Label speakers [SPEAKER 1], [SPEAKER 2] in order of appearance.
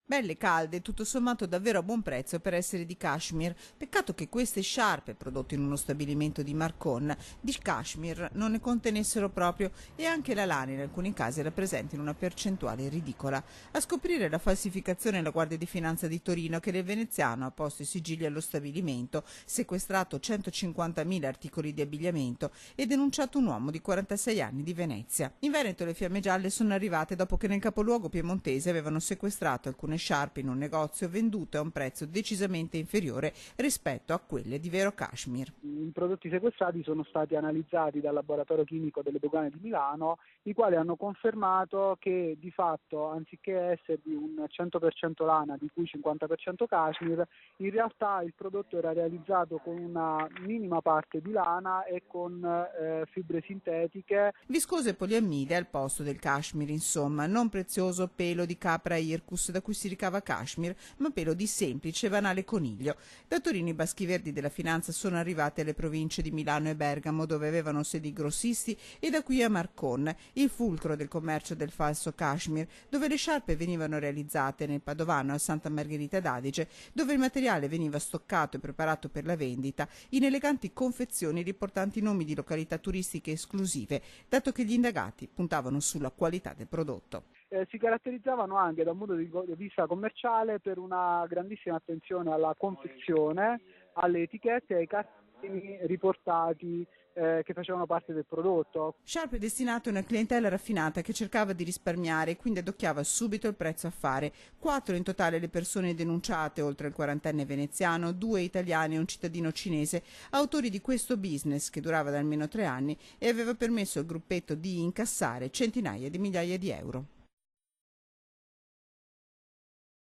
[SPEAKER 1] Belle calde, tutto sommato davvero a buon prezzo per essere di cashmere. Peccato che queste sciarpe, prodotte in uno stabilimento di Marcon, di cashmere non ne contenessero proprio e anche la lana in alcuni casi era presente in una percentuale ridicola. A scoprire la falsificazione la Guardia di Finanza di Torino che del veneziano ha posto i sigilli allo stabilimento, sequestrato 150.000 articoli di abbigliamento e denunciato un uomo di 46 anni di Venezia. In Veneto le fiamme gialle sono arrivate dopo che nel capoluogo piemontese avevano sequestrato alcune sciarpe in un negozio vendute a un prezzo decisamente inferiore rispetto a quelle di vero cashmere.
[SPEAKER 2] I prodotti sequestrati sono stati analizzati dal laboratorio chimico delle dogane di Milano, i quali hanno confermato che di fatto, anziché esservi un 100% lana, di cui 50% cashmere, in realtà il prodotto era realizzato con una minima parte di lana e con fibre sintetiche.
[SPEAKER 1] Viscose poliammide al posto del cashmere, insomma, non prezioso pelo di capra Ircus da cui si ricava cashmere, ma pelo di semplice e banale coniglio. Da Torino i baschi verdi della finanza sono arrivati alle province di Milano e Bergamo, dove avevano sedi grossisti, e da qui a Marcon, il fulcro del commercio del falso cashmere, dove le sciarpe venivano realizzate nel Padovano a Santa Margherita d'Adige, dove il materiale veniva stoccato e preparato per la vendita in eleganti confezioni riportanti nomi di località turistiche esclusive, dato che gli indagati puntavano sulla qualità del prodotto.
[SPEAKER 2] Si caratterizzavano anche da un punto di vista commerciale per una grandissima attenzione alla confezione, alle etichette e ai cartellini riportati che facevano parte del prodotto.
[SPEAKER 1] Sharp è destinato a una clientela raffinata che cercava di risparmiare e quindi adocchiava subito il prezzo a fare. 4 in totale le persone denunciate, oltre al quarantenne veneziano, 2 italiani e un cittadino cinese, autori di questo business che durava da almeno 3 anni e aveva permesso al gruppetto di incassare centinaia di migliaia di euro.